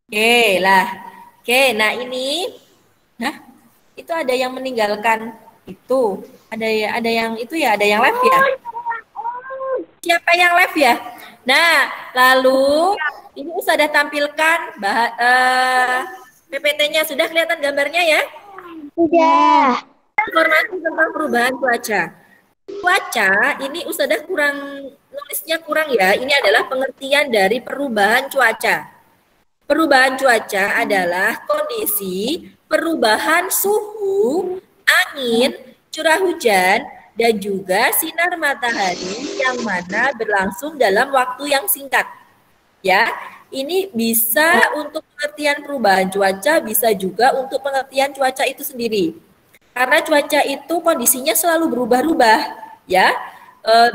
Oke lah. Oke, nah ini, nah itu ada yang meninggalkan itu, ada yang itu ya, ada yang live ya. Siapa yang live ya? Nah, lalu ini sudah tampilkan PPT-nya, sudah kelihatan gambarnya ya? Udah. Informasi tentang perubahan cuaca. Cuaca ini Ustazah kurang nulisnya kurang ya. Ini adalah pengertian dari perubahan cuaca. Perubahan cuaca adalah kondisi perubahan suhu, angin, curah hujan, dan juga sinar matahari yang mana berlangsung dalam waktu yang singkat. Ya, ini bisa untuk pengertian perubahan cuaca, bisa juga untuk pengertian cuaca itu sendiri. Karena cuaca itu kondisinya selalu berubah-ubah, ya.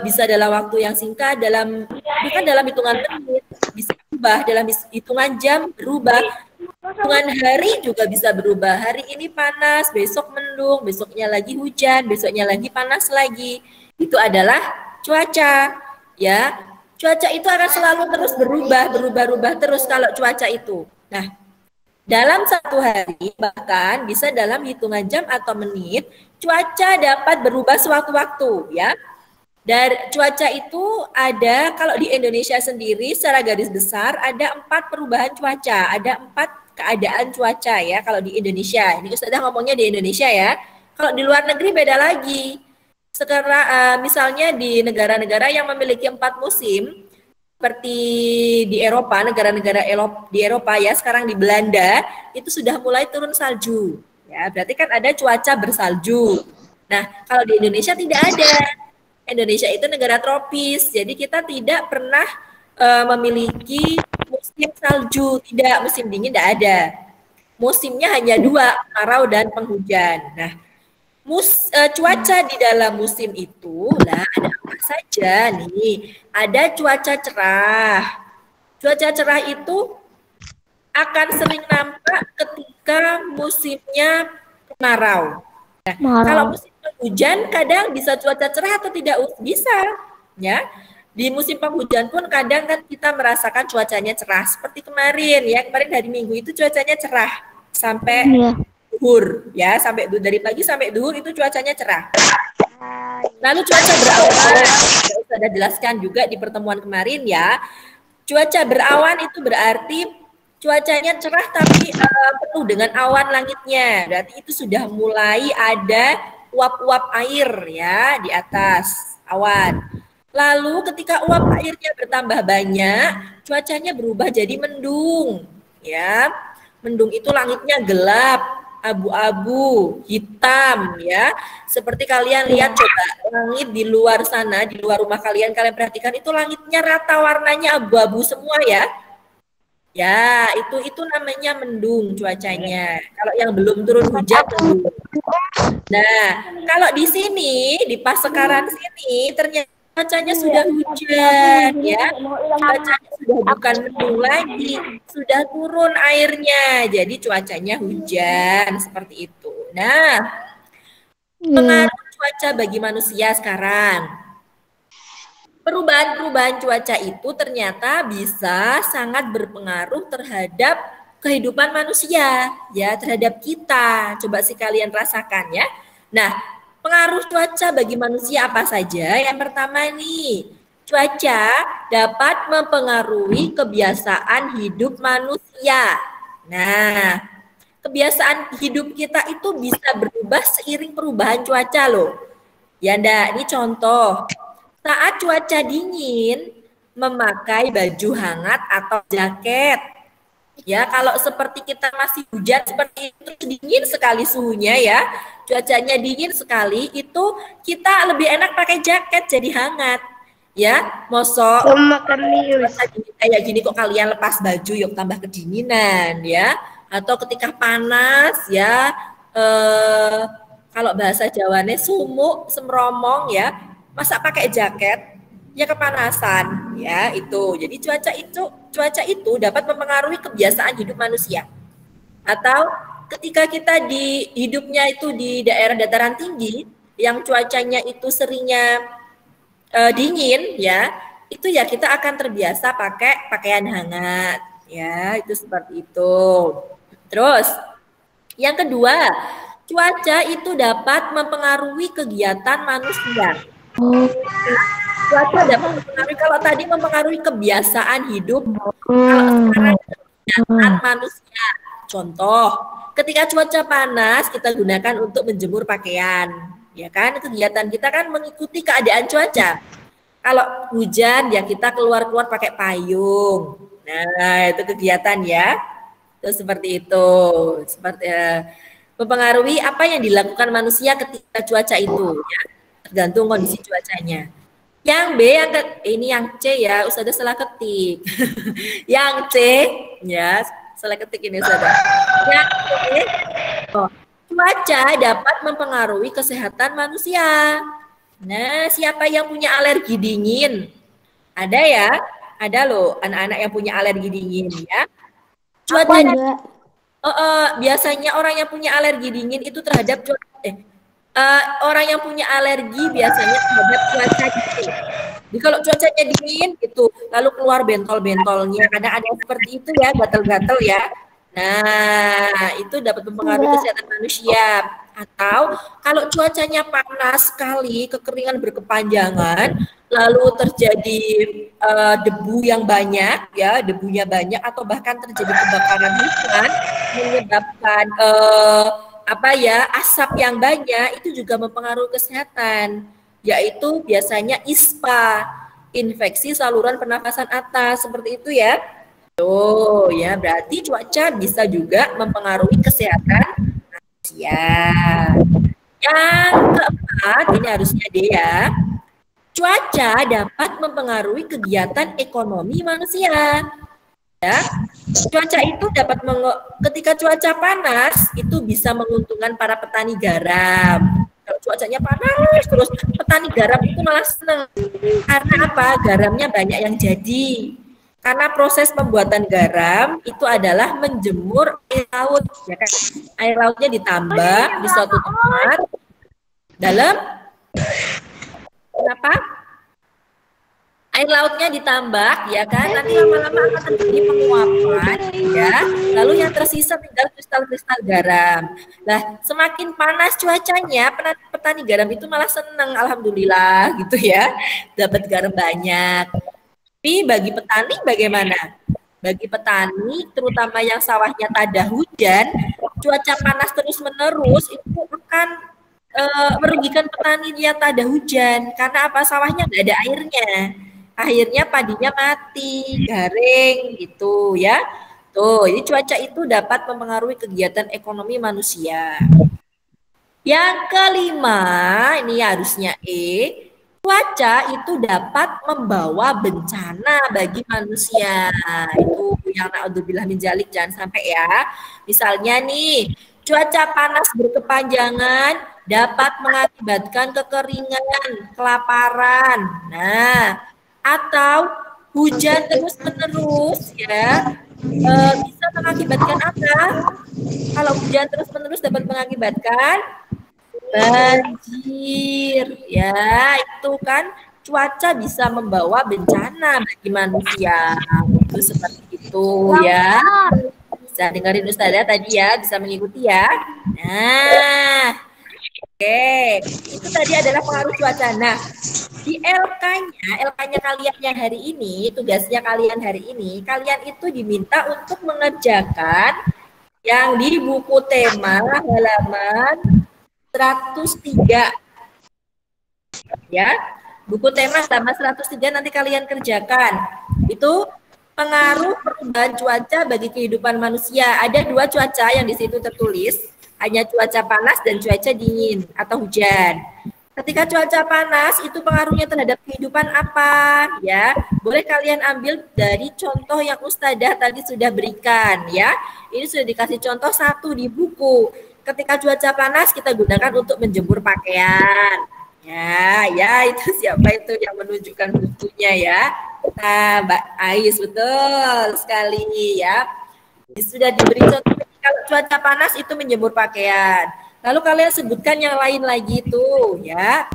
Bisa dalam waktu yang singkat, bukan dalam hitungan menit, bisa berubah dalam hitungan jam, berubah. Hitungan hari juga bisa berubah. Hari ini panas, besok mendung, besoknya lagi hujan, besoknya lagi panas lagi. Itu adalah cuaca, ya. Cuaca itu akan selalu terus berubah terus kalau cuaca itu. Nah, dalam satu hari, bahkan bisa dalam hitungan jam atau menit, cuaca dapat berubah sewaktu-waktu, ya. Dari cuaca itu ada, kalau di Indonesia sendiri secara garis besar ada 4 perubahan cuaca, ada 4 keadaan cuaca ya kalau di Indonesia. Ini Ustazah ngomongnya di Indonesia ya. Kalau di luar negeri beda lagi. Sekarang misalnya di negara-negara yang memiliki 4 musim, seperti di Eropa, negara-negara di Eropa ya, sekarang di Belanda itu sudah mulai turun salju. Ya, berarti kan ada cuaca bersalju. Nah, kalau di Indonesia tidak ada. Indonesia itu negara tropis, jadi kita tidak pernah memiliki musim salju, tidak, musim dingin tidak ada. Musimnya hanya 2, kemarau dan penghujan. Nah, cuaca di dalam musim itu, lah ada apa saja nih? Ada cuaca cerah. Cuaca cerah itu akan sering nampak ketika musimnya kemarau. Kalau musim penghujan kadang bisa cuaca cerah atau tidak bisa, ya. Di musim penghujan pun kadang kan kita merasakan cuacanya cerah seperti kemarin ya. Kemarin hari Minggu itu cuacanya cerah sampai duhur ya, sampai dari pagi sampai duhur itu cuacanya cerah. Lalu cuaca berawan, sudah jelaskan juga di pertemuan kemarin ya. Cuaca berawan itu berarti cuacanya cerah tapi penuh dengan awan langitnya. Berarti itu sudah mulai ada uap-uap air ya di atas awan. Lalu ketika uap airnya bertambah banyak, cuacanya berubah jadi mendung. Ya, mendung itu langitnya gelap, abu-abu, hitam ya. Seperti kalian lihat coba langit di luar sana, di luar rumah kalian perhatikan itu langitnya rata warnanya abu-abu semua ya. Ya, itu namanya mendung cuacanya. Kalau yang belum turun hujan mendung. Nah, kalau di sini di Pasekaran sini ternyata cuacanya sudah hujan ya. Cuacanya sudah bukan mendung lagi, sudah turun airnya. Jadi cuacanya hujan seperti itu. Nah, pengaruh cuaca bagi manusia sekarang. Perubahan-perubahan cuaca itu ternyata bisa sangat berpengaruh terhadap kehidupan manusia, ya, terhadap kita. Coba sih kalian rasakan ya. Nah, pengaruh cuaca bagi manusia apa saja? Yang pertama nih, cuaca dapat mempengaruhi kebiasaan hidup manusia. Nah, kebiasaan hidup kita itu bisa berubah seiring perubahan cuaca loh. Ya ndak, ini contoh. Saat cuaca dingin, memakai baju hangat atau jaket. Ya, kalau seperti kita masih hujan seperti itu dingin sekali suhunya ya. Cuacanya dingin sekali, itu kita lebih enak pakai jaket jadi hangat. Ya, mosok kayak gini kok kalian lepas baju yuk tambah kedinginan ya. Atau ketika panas ya, kalau bahasa Jawane sumuk, semromong ya, masa pakai jaket ya kepanasan ya itu. Jadi cuaca itu dapat mempengaruhi kebiasaan hidup manusia. Atau ketika kita di hidupnya itu di daerah dataran tinggi yang cuacanya itu seringnya dingin ya, itu ya kita akan terbiasa pakai pakaian hangat Ya, itu seperti itu. Terus, yang kedua, cuaca itu dapat mempengaruhi kegiatan manusia. Cuaca dapat mempengaruhi, kalau tadi mempengaruhi kebiasaan hidup, kalau sekarang kegiatan manusia. Contoh, ketika cuaca panas kita gunakan untuk menjemur pakaian, ya kan? Kegiatan kita kan mengikuti keadaan cuaca. Kalau hujan ya kita keluar-keluar pakai payung. Nah, itu kegiatan ya. Itu seperti itu. Seperti mempengaruhi apa yang dilakukan manusia ketika cuaca itu ya. Tergantung kondisi cuacanya. Yang B ini yang C ya, Ustazah salah ketik. Yang C ya, salah ketik ini Ustazah. Yang C, cuaca dapat mempengaruhi kesehatan manusia. Nah, siapa yang punya alergi dingin? Ada ya? Ada loh anak-anak yang punya alergi dingin ya. Cuaca biasanya orang yang punya alergi dingin itu terhadap orang yang punya alergi biasanya terhadap cuaca gitu. Jadi kalau cuacanya dingin gitu, lalu keluar bentol-bentolnya, kadang ada seperti itu ya, gatal-gatal ya. Nah, itu dapat mempengaruhi kesehatan manusia. Atau kalau cuacanya panas sekali, kekeringan berkepanjangan, lalu terjadi debu yang banyak, ya, debunya banyak, atau bahkan terjadi kebakaran hutan, menyebabkan asap yang banyak, itu juga mempengaruhi kesehatan, yaitu biasanya ISPA, infeksi saluran pernafasan atas, seperti itu ya. Tuh ya, berarti cuaca bisa juga mempengaruhi kesehatan manusia. Yang keempat, ini harusnya D ya. Cuaca dapat mempengaruhi kegiatan ekonomi manusia. Ya, cuaca itu dapat ketika cuaca panas itu bisa menguntungkan para petani garam. Kalau cuacanya panas terus petani garam itu malah senang. Karena apa? Garamnya banyak yang jadi. Karena proses pembuatan garam itu adalah menjemur air laut, ya kan? Air lautnya ditambah di suatu tempat dalam kenapa? Air lautnya ditambah, ya kan? Nanti lama-lama akan terjadi penguapan, ya. Lalu yang tersisa tinggal kristal-kristal garam. Nah, semakin panas cuacanya, petani garam itu malah senang, alhamdulillah, gitu ya. Dapat garam banyak. Tapi bagi petani bagaimana? Bagi petani, terutama yang sawahnya tada hujan, cuaca panas terus-menerus itu akan merugikan petani yang tada hujan. Karena apa? Sawahnya nggak ada airnya. Akhirnya padinya mati, garing, gitu ya. Tuh, jadi cuaca itu dapat mempengaruhi kegiatan ekonomi manusia. Yang kelima, ini harusnya E. Cuaca itu dapat membawa bencana bagi manusia. Itu yang naudzubillah min dzalik, jangan sampai ya. Misalnya nih, cuaca panas berkepanjangan dapat mengakibatkan kekeringan, kelaparan. Nah, atau hujan terus-menerus ya bisa mengakibatkan apa? Kalau hujan terus-menerus dapat mengakibatkan banjir, ya itu kan cuaca bisa membawa bencana bagi manusia. Itu seperti itu ya. Bisa dengerin Ustazah tadi ya, bisa mengikuti ya. Nah, oke, itu tadi adalah pengaruh cuaca. Nah, di LK-nya kalian yang hari ini, tugasnya kalian hari ini, kalian itu diminta untuk mengerjakan yang di buku tema halaman 103 ya, buku tema sama 103 nanti kalian kerjakan. Itu pengaruh perubahan cuaca bagi kehidupan manusia. Ada dua cuaca yang di situ tertulis, hanya cuaca panas dan cuaca dingin atau hujan. Ketika cuaca panas itu pengaruhnya terhadap kehidupan apa ya? Boleh kalian ambil dari contoh yang Ustazah tadi sudah berikan ya. Ini sudah dikasih contoh satu di buku. Ketika cuaca panas kita gunakan untuk menjemur pakaian. Ya itu siapa itu yang menunjukkan bukunya ya? Nah, Mbak Ais, betul sekali ya. Sudah diberi contoh kalau cuaca panas itu menjemur pakaian. Lalu kalian sebutkan yang lain lagi tuh ya.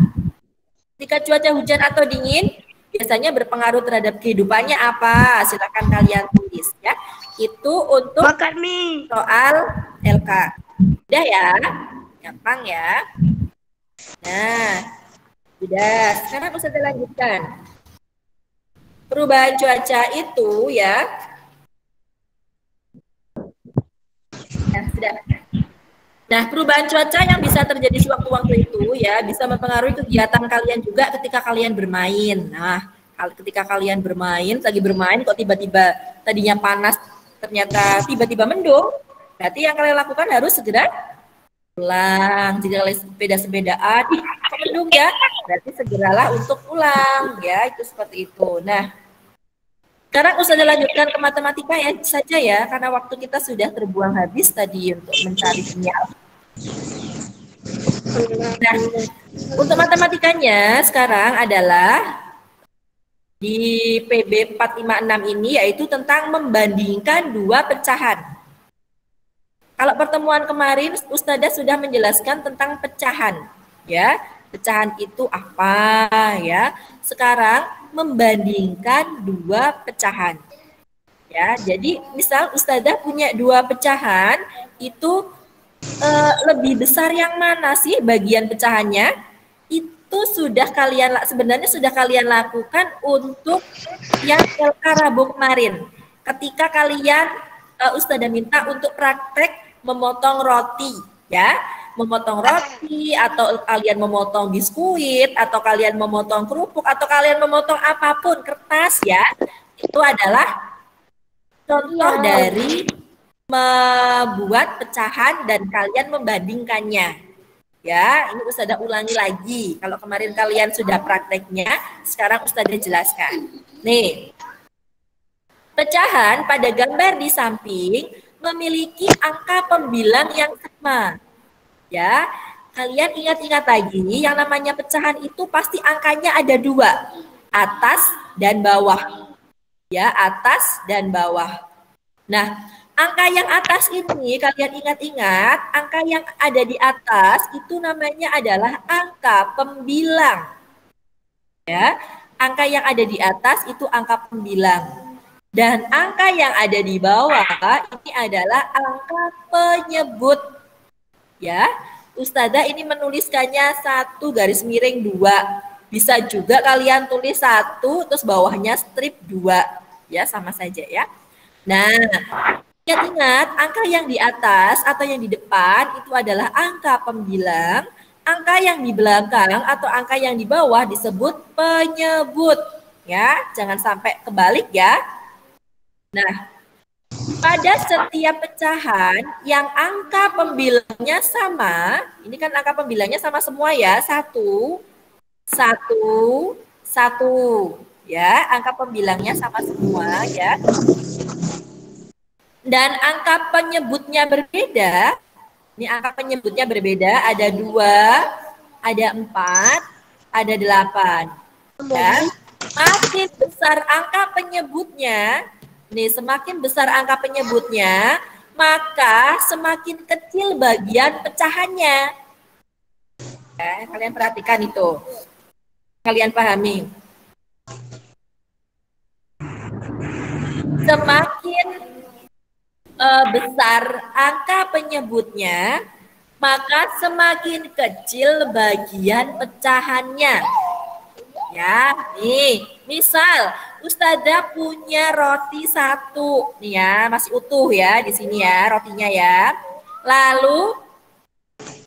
Ketika cuaca hujan atau dingin biasanya berpengaruh terhadap kehidupannya apa? Silakan kalian tulis ya. Itu untuk Makan mie. soal LK. Udah ya? Gampang ya. Nah, udah. Sekarang Ustazah lanjutkan. Perubahan cuaca itu ya. Nah, sudah. Nah, perubahan cuaca yang bisa terjadi sewaktu-waktu itu ya bisa mempengaruhi kegiatan kalian juga ketika kalian bermain. Nah, ketika kalian bermain, lagi bermain kok tiba-tiba tadinya panas, ternyata tiba-tiba mendung, berarti yang kalian lakukan harus segera pulang. Jika kalian sepeda-sepedaan, kok mendung ya, berarti segeralah untuk pulang ya, itu seperti itu. Nah, sekarang Ustazah lanjutkan ke matematika ya saja ya, karena waktu kita sudah terbuang habis tadi untuk mencari sinyal. Nah, untuk matematikanya sekarang adalah di PB 456 ini yaitu tentang membandingkan dua pecahan. Kalau pertemuan kemarin Ustazah sudah menjelaskan tentang pecahan, ya. Pecahan itu apa ya? Sekarang membandingkan dua pecahan. Ya, jadi misal Ustazah punya dua pecahan, itu lebih besar yang mana sih bagian pecahannya? Itu sebenarnya sudah kalian lakukan untuk yang LK Rabu kemarin. Ketika kalian Ustazah minta untuk praktek memotong roti, ya, memotong roti atau kalian memotong biskuit atau kalian memotong kerupuk atau kalian memotong apapun kertas ya, itu adalah contoh dari membuat pecahan dan kalian membandingkannya. Ya, ini Ustazah ulangi lagi. Kalau kemarin kalian sudah prakteknya, sekarang Ustazah jelaskan. Nih, pecahan pada gambar di samping memiliki angka pembilang yang sama. Ya, kalian ingat-ingat lagi, yang namanya pecahan itu pasti angkanya ada dua, atas dan bawah. Ya, atas dan bawah. Nah, angka yang atas ini kalian ingat-ingat, angka yang ada di atas itu namanya adalah angka pembilang. Ya, angka yang ada di atas itu angka pembilang. Dan angka yang ada di bawah ini adalah angka penyebut. Ya, Ustazah ini menuliskannya 1 _ 2. Bisa juga kalian tulis 1 terus bawahnya strip 2. Ya, sama saja ya. Nah, ingat-ingat angka yang di atas atau yang di depan itu adalah angka pembilang, angka yang di belakang atau angka yang di bawah disebut penyebut. Ya, jangan sampai kebalik ya. Nah, pada setiap pecahan yang angka pembilangnya sama, ini kan angka pembilangnya sama semua ya, 1, 1, 1. Ya, angka pembilangnya sama semua ya. Dan angka penyebutnya berbeda. Ini angka penyebutnya berbeda, ada 2, ada 4, ada 8. Ya. Makin besar angka penyebutnya, nih semakin besar angka penyebutnya, maka semakin kecil bagian pecahannya. Ya, kalian perhatikan itu. Kalian pahami. Semakin besar angka penyebutnya, maka semakin kecil bagian pecahannya. Ya, nih, misal Ustazah punya roti 1, nih ya, masih utuh ya di sini ya rotinya ya. Lalu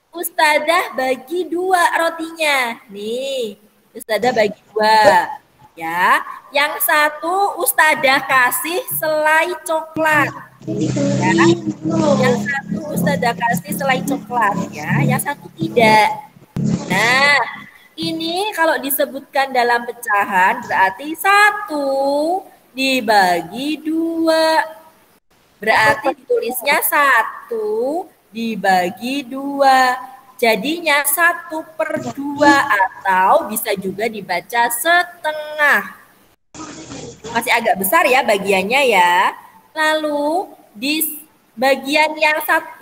Ustazah bagi 2 rotinya, nih, Ustazah bagi 2, ya. Yang 1 Ustazah kasih selai coklat. Ya. Yang 1 Ustazah kasih selai coklat ya, yang 1 tidak. Nah, ini kalau disebutkan dalam pecahan berarti 1 dibagi 2. Berarti ditulisnya 1 dibagi 2. Jadinya 1/2 atau bisa juga dibaca setengah. Masih agak besar ya bagiannya ya. Lalu di bagian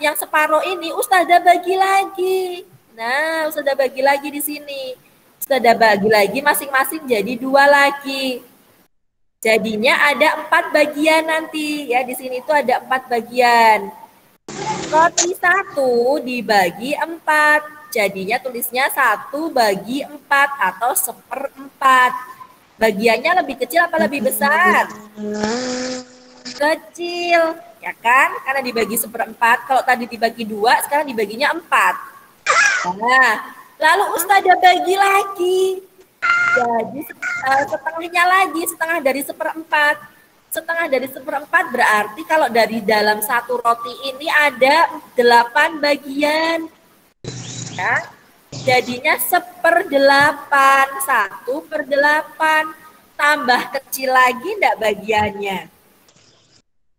yang separuh ini Ustazah bagi lagi. Nah, Ustazah bagi lagi di sini. Ustazah bagi lagi masing-masing jadi 2 lagi. Jadinya ada 4 bagian nanti ya, di sini tuh ada 4 bagian. Roti 1 dibagi 4, jadinya tulisnya 1 bagi 4 atau 1/4. Bagiannya lebih kecil apa lebih besar? Kecil, ya kan? Karena dibagi 1/4. Kalau tadi dibagi 2, sekarang dibaginya 4. Nah, lalu Ustazah bagi lagi. Jadi setengahnya lagi, setengah dari 1/4. Setengah dari 1/4 berarti kalau dari dalam satu roti ini ada 8 bagian. Ya. Jadinya 1/8. 1/8. Tambah kecil lagi enggak bagiannya?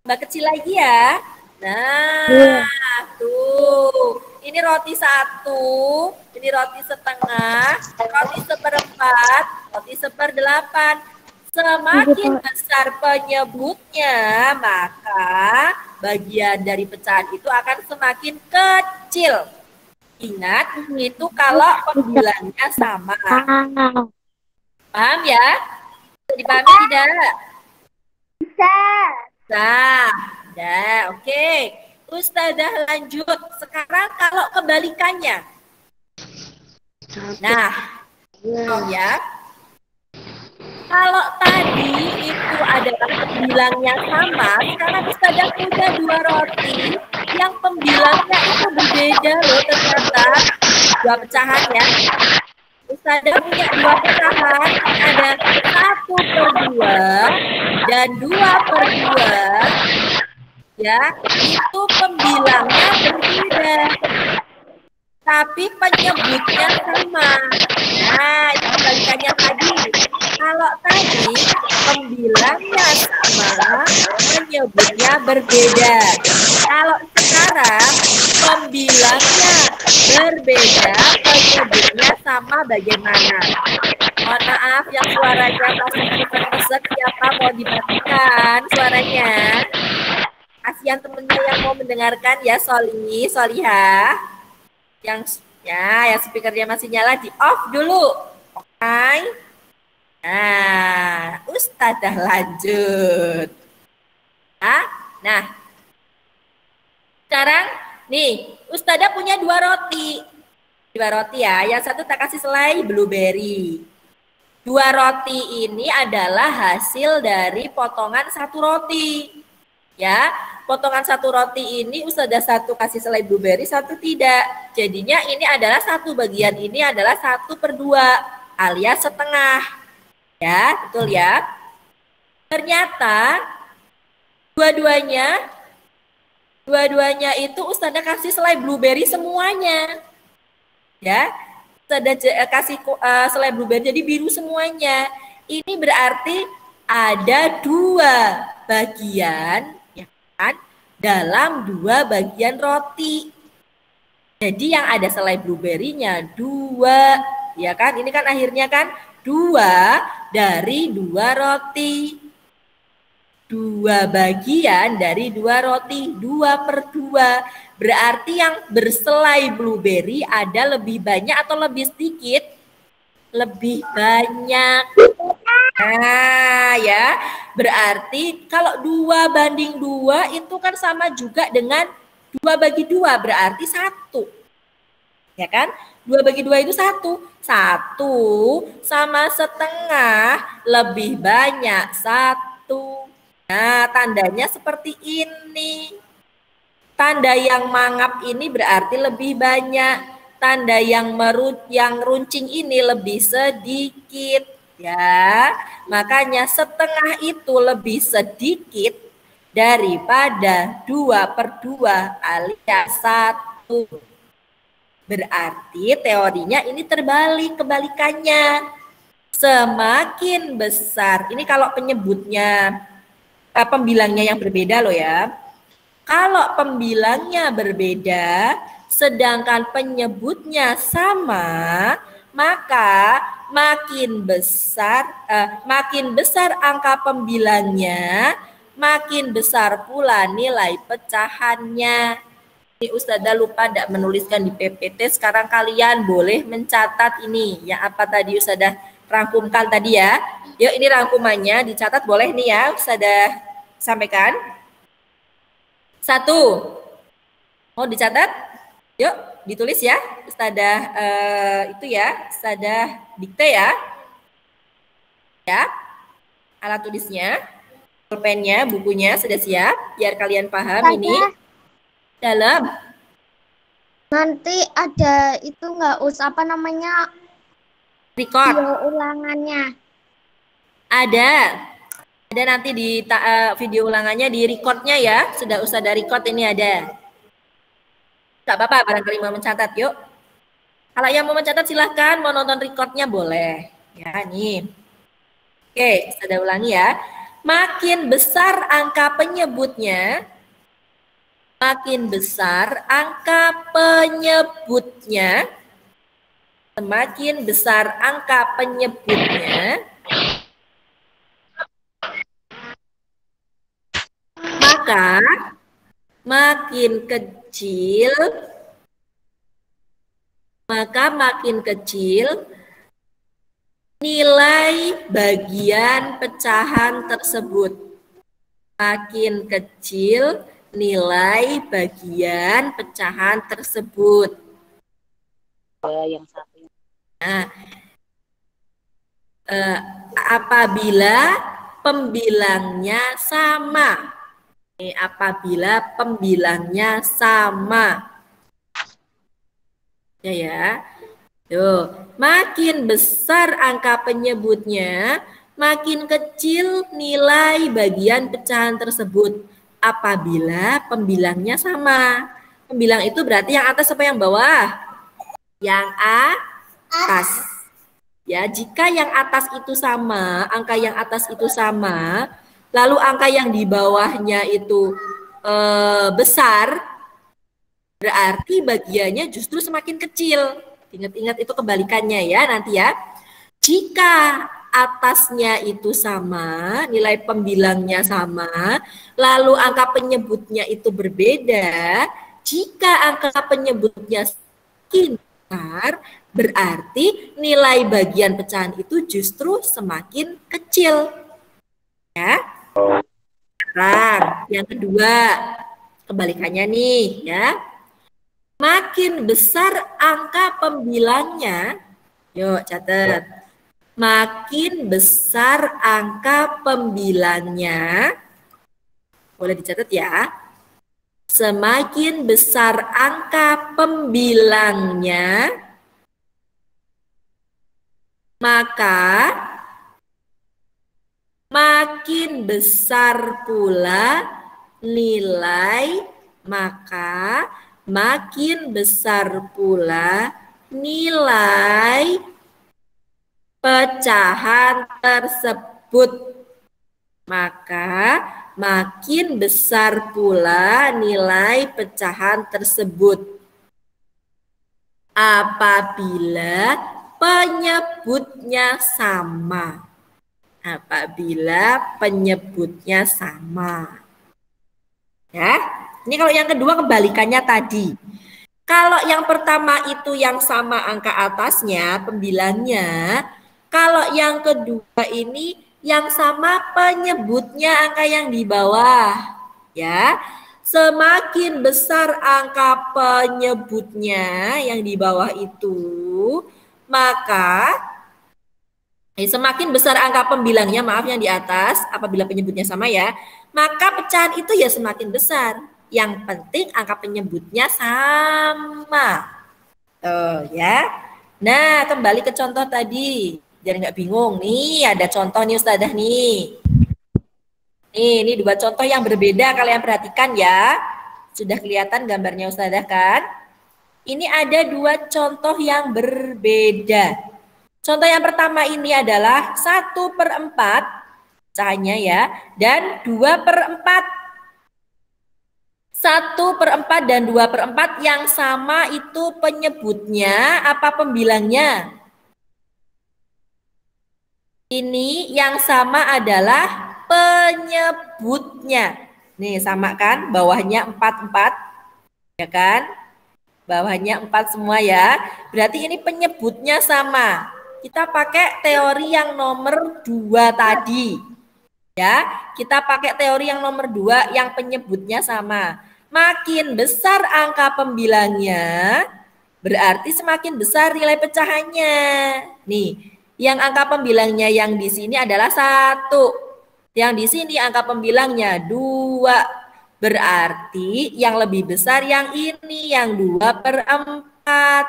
Tambah kecil lagi ya. Nah, tuh. Ini roti 1, ini roti setengah, roti 1/4, roti 1/8. Semakin besar penyebutnya, maka bagian dari pecahan itu akan semakin kecil. Ingat, itu kalau pembilangnya sama. Paham ya? Dipahami tidak? Bisa. Nah, oke. Ustazah lanjut. Sekarang kalau kebalikannya. Nah, ya. Kalau tadi itu adalah pembilangnya sama, sekarang Ustazah punya 2 roti yang pembilangnya itu berbeda loh ternyata. 2 pecahan ya. Ustazah punya 2 pecahan, ada 1/2 dan 2/2. Ya, itu pembilangnya berbeda. Tapi penyebutnya sama. Nah, itu kebalikannya tadi. Kalau tadi pembilangnya sama, penyebutnya berbeda. Kalau sekarang pembilangnya berbeda, penyebutnya sama bagaimana? Mohon maaf yang suaranya masih kesek-kesek, siapa mau dimatikan suaranya? Kasihan temennya yang mau mendengarkan ya, Solihah. Yang speakernya masih nyala di off dulu. Oke. Nah, Ustazah lanjut. Nah, sekarang nih, Ustazah punya 2 roti. 2 roti ya, yang satu tak kasih selai blueberry. 2 roti ini adalah hasil dari potongan 1 roti. Ya, potongan 1 roti ini Ustazah 1 kasih selai blueberry, 1 tidak. Jadinya ini adalah 1 bagian ini adalah 1/2 alias setengah. Ya, betul ya. Ternyata dua-duanya itu Ustazah kasih selai blueberry semuanya. Ya, Ustazah kasih selai blueberry jadi biru semuanya. Ini berarti ada 2 bagian dalam 2 bagian roti. Jadi yang ada selai blueberry-nya 2, ya kan? Ini kan akhirnya kan 2 dari 2 roti. 2 bagian dari 2 roti, 2/2. Berarti yang berselai blueberry ada lebih banyak atau lebih sedikit? Lebih banyak. Nah, ya. Berarti kalau 2/2 itu kan sama juga dengan 2/2, berarti 1. Ya kan? 2/2 itu 1. 1 sama setengah lebih banyak 1. Nah, tandanya seperti ini. Tanda yang mangap ini berarti lebih banyak. Tanda yang runcing ini lebih sedikit. Ya, makanya setengah itu lebih sedikit daripada 2/2 alias 1. Berarti teorinya ini terbalik, kebalikannya. Semakin besar, ini kalau penyebutnya, pembilangnya yang berbeda loh ya. Kalau pembilangnya berbeda, sedangkan penyebutnya sama, maka makin besar angka pembilangnya, makin besar pula nilai pecahannya. Ini Ustazah lupa tidak menuliskan di PPT. Sekarang kalian boleh mencatat ini. Yang apa tadi Ustazah rangkumkan tadi ya. Yuk ini rangkumannya dicatat boleh nih ya, sudah sampaikan. 1. Mau dicatat? Yuk ditulis ya, Ustadzah itu ya, Ustadzah dikte ya. Ya, alat tulisnya, pulpennya, bukunya sudah siap, biar kalian paham ini. Dalam. Nanti ada itu nggak apa namanya? Record. Video ulangannya. Ada nanti di video ulangannya di recordnya ya, sudah dari record ini ada. Gak apa-apa, barangkali mau mencatat, yuk. Kalau yang mau mencatat silahkan, mau nonton recordnya boleh. Ya, nih. Oke, sudah ulangi ya. Makin besar angka penyebutnya, makin besar angka penyebutnya, semakin besar angka penyebutnya, maka makin kecil nilai bagian pecahan tersebut. Makin kecil nilai bagian pecahan tersebut. Yang satu. Nah, apabila pembilangnya sama. Apabila pembilangnya sama. Ya. Tuh, makin besar angka penyebutnya, makin kecil nilai bagian pecahan tersebut apabila pembilangnya sama. Pembilang itu berarti yang atas apa yang bawah? Yang atas. Ya, jika yang atas itu sama, angka yang atas itu sama, lalu angka yang di bawahnya itu besar, berarti bagiannya justru semakin kecil. Ingat-ingat itu kebalikannya ya nanti ya. Jika atasnya itu sama, nilai pembilangnya sama, lalu angka penyebutnya itu berbeda, jika angka penyebutnya semakin besar, berarti nilai bagian pecahan itu justru semakin kecil. Ya. Sekarang yang kedua, kebalikannya nih ya. Makin besar angka pembilangnya, yuk catat. Makin besar angka pembilangnya, boleh dicatat ya. Semakin besar angka pembilangnya, maka makin besar pula nilai, makin besar pula nilai pecahan tersebut. Maka makin besar pula nilai pecahan tersebut apabila penyebutnya sama. Apabila penyebutnya sama. Ya. Ini kalau yang kedua kebalikannya tadi. Kalau yang pertama itu yang sama angka atasnya, pembilangnya. Kalau yang kedua ini yang sama penyebutnya, angka yang di bawah. Ya. Semakin besar angka penyebutnya yang di bawah itu, maka semakin besar angka pembilangnya, maaf yang di atas, apabila penyebutnya sama ya, maka pecahan itu ya semakin besar. Yang penting angka penyebutnya sama. Ya. Nah, kembali ke contoh tadi. Biar nggak bingung. Nih, ada contoh nih Ustadzah nih. Ini dua contoh yang berbeda, kalian perhatikan ya. Sudah kelihatan gambarnya Ustadzah kan? Ini ada dua contoh yang berbeda. Contoh yang pertama ini adalah 1/4 pecahannya ya, dan 2/4. 1/4 dan 2/4 yang sama itu penyebutnya apa pembilangnya? Ini yang sama adalah penyebutnya. Nih sama kan, bawahnya 4/4, ya kan? Bawahnya 4 semua ya. Berarti ini penyebutnya sama. kita pakai teori yang nomor 2 tadi. Ya, kita pakai teori yang nomor 2 yang penyebutnya sama. Makin besar angka pembilangnya, berarti semakin besar nilai pecahannya. Nih, yang angka pembilangnya yang di sini adalah 1. Yang di sini angka pembilangnya 2. Berarti yang lebih besar yang ini, yang 2/4.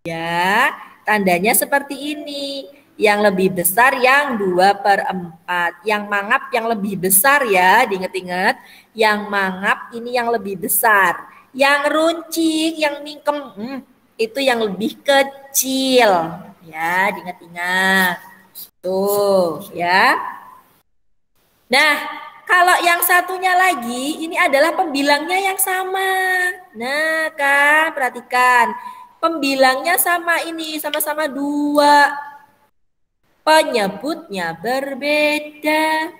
Ya, tandanya seperti ini. Yang lebih besar yang 2/4. Yang mangap yang lebih besar ya, diingat-ingat. Yang mangap ini yang lebih besar. Yang runcing, yang mingkem, itu yang lebih kecil. Ya, diingat-ingat. Tuh, ya. Nah, kalau yang satunya lagi, ini adalah pembilangnya yang sama. Nah, kan, perhatikan. Pembilangnya sama ini, sama-sama 2. Penyebutnya berbeda,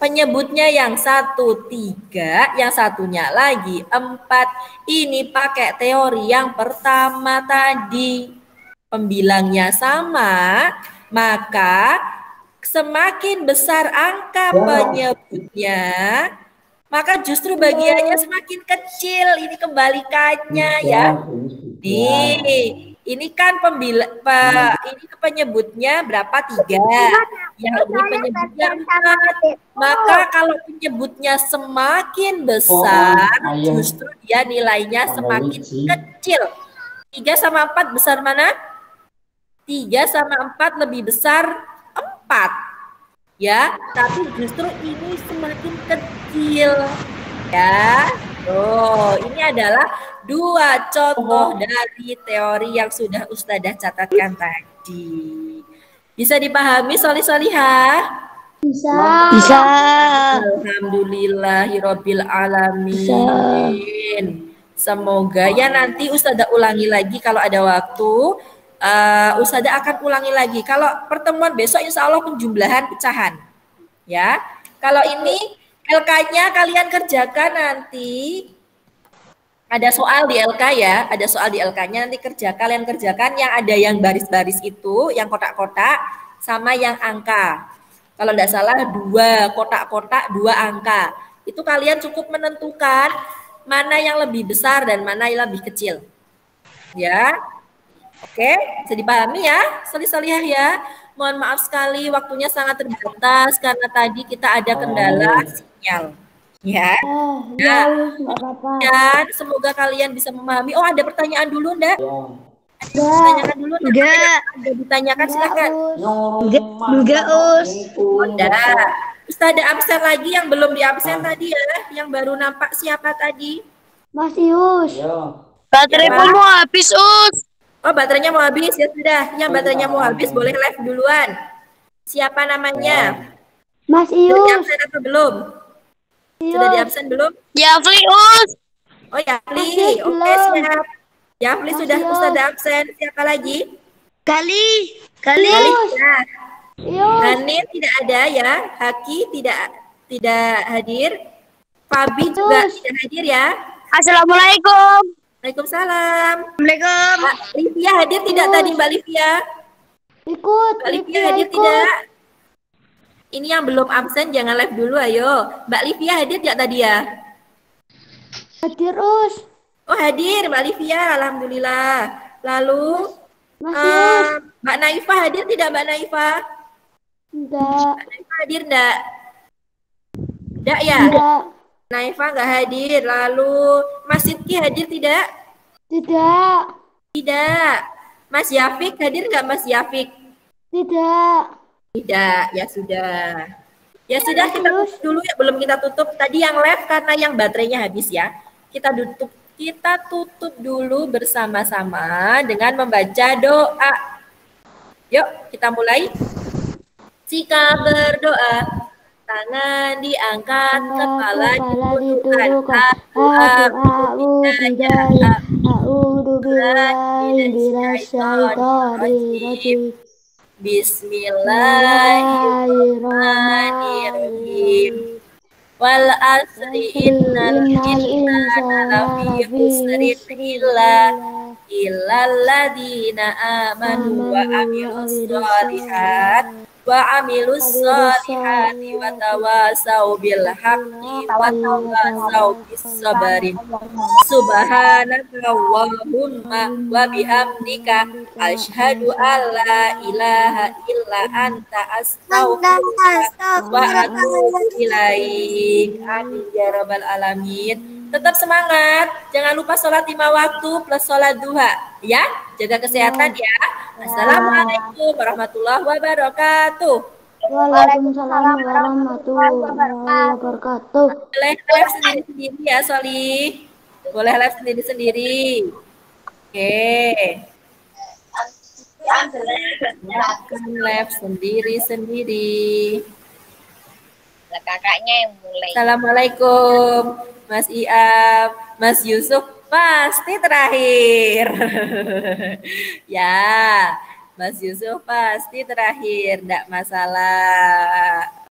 penyebutnya yang 1 3, yang satunya lagi 4. Ini pakai teori yang pertama tadi. Pembilangnya sama, maka semakin besar angka penyebutnya, maka justru bagiannya semakin kecil. Ini kebalikannya ya. Nih, ini kan ini penyebutnya berapa? 3. Yang ini penyebutnya 4. Maka kalau penyebutnya semakin besar, justru dia nilainya semakin kecil. 3 sama 4 besar mana? 3 sama 4 lebih besar 4. Ya, tapi justru ini semakin kecil. Ya, ini adalah 2 contoh dari teori yang sudah Ustadzah catatkan tadi. Bisa dipahami solih-solihah? Bisa. Bisa. Alhamdulillahirabbil alamin. Semoga ya nanti Ustadzah ulangi lagi kalau ada waktu. Ustadzah akan ulangi lagi. Kalau pertemuan besok insya Allah penjumlahan pecahan. Ya, kalau ini LK-nya kalian kerjakan nanti. Ada soal di LK ya, ada soal di LK-nya nanti kalian kerjakan yang ada yang baris-baris itu, yang kotak-kotak sama yang angka. Kalau tidak salah 2 kotak-kotak 2 angka. Itu kalian cukup menentukan mana yang lebih besar dan mana yang lebih kecil. Ya. Oke, bisa dipahami ya, solih-solihah ya. Mohon maaf sekali waktunya sangat terbatas karena tadi kita ada kendala sinyal. Ya. Nah, dan semoga kalian bisa memahami. Oh, ada pertanyaan dulu, Ndak? Pertanyaan dulu. Enggak. Ada ditanyakan silakan. Enggak, Us. Udah. Ustadzah absen lagi yang belum diabsen tadi ya, yang baru nampak siapa tadi? Mas Ius. Bateraiku mau habis, Us. Oh, baterainya mau habis ya sudah. Yang baterainya mau habis boleh live duluan. Siapa namanya? Mas Sudah Ius. diabsen atau belum? Sudah diabsen belum? Yafli, Us. Oh, Yafli. Masih Oke, belum. siap. Yafli Masih sudah belum. Ustadzah absen. Siapa lagi? Kali. Ya. Ius. Hanif tidak ada ya. Haki tidak hadir. Fabi juga tidak hadir ya. Assalamualaikum. Waalaikumsalam. Assalamualaikum. Mbak Livia hadir tidak tadi Mbak Livia? Ikut. Mbak Livia hadir tidak? Ini yang belum absen jangan live dulu ayo. Mbak Livia hadir tidak tadi ya? Hadir Us. Oh hadir Mbak Livia, alhamdulillah. Lalu Mas Ius. Mbak Naifa hadir tidak Mbak Naifa? Enggak. Mbak Naifa hadir enggak? Enggak ya? Enggak. Naifa enggak hadir. Lalu Mas Sidki hadir tidak? Tidak. Tidak. Mas Yafik hadir enggak Mas Yafik? Tidak. Tidak, ya sudah. Ya sudah kita tutup dulu ya, belum kita tutup. Tadi yang live karena yang baterainya habis ya. Kita tutup dulu bersama-sama dengan membaca doa. Yuk, kita mulai. Jika berdoa, tangan diangkat, kepala ditundukkan. A'udzu billahi minasyaitonir rajim. Bismillahirrahmanirrahim. Wal asri innal insana lafi khusrin illa illalladzina amanu wa amilus solihat wa tawasau bil haqqi wa tawasau bis sabri. Subhanaka Allahumma wa bihamdika asyhadu an la ilaha illa anta astaghfiruka wa atubu ilaik. Amin ya rabbal alamin. Tetap semangat, jangan lupa sholat 5 waktu plus sholat duha ya. Jaga kesehatan ya. Assalamualaikum warahmatullahi wabarakatuh. Waalaikumsalam warahmatullahi wabarakatuh. Boleh live sendiri-sendiri ya, Soli. Boleh live sendiri-sendiri. Oke. Live sendiri-sendiri. Kakaknya yang mulai. Assalamualaikum, Mas Iab, Mas Yusuf pasti terakhir. Ya, Mas Yusuf pasti terakhir, enggak masalah.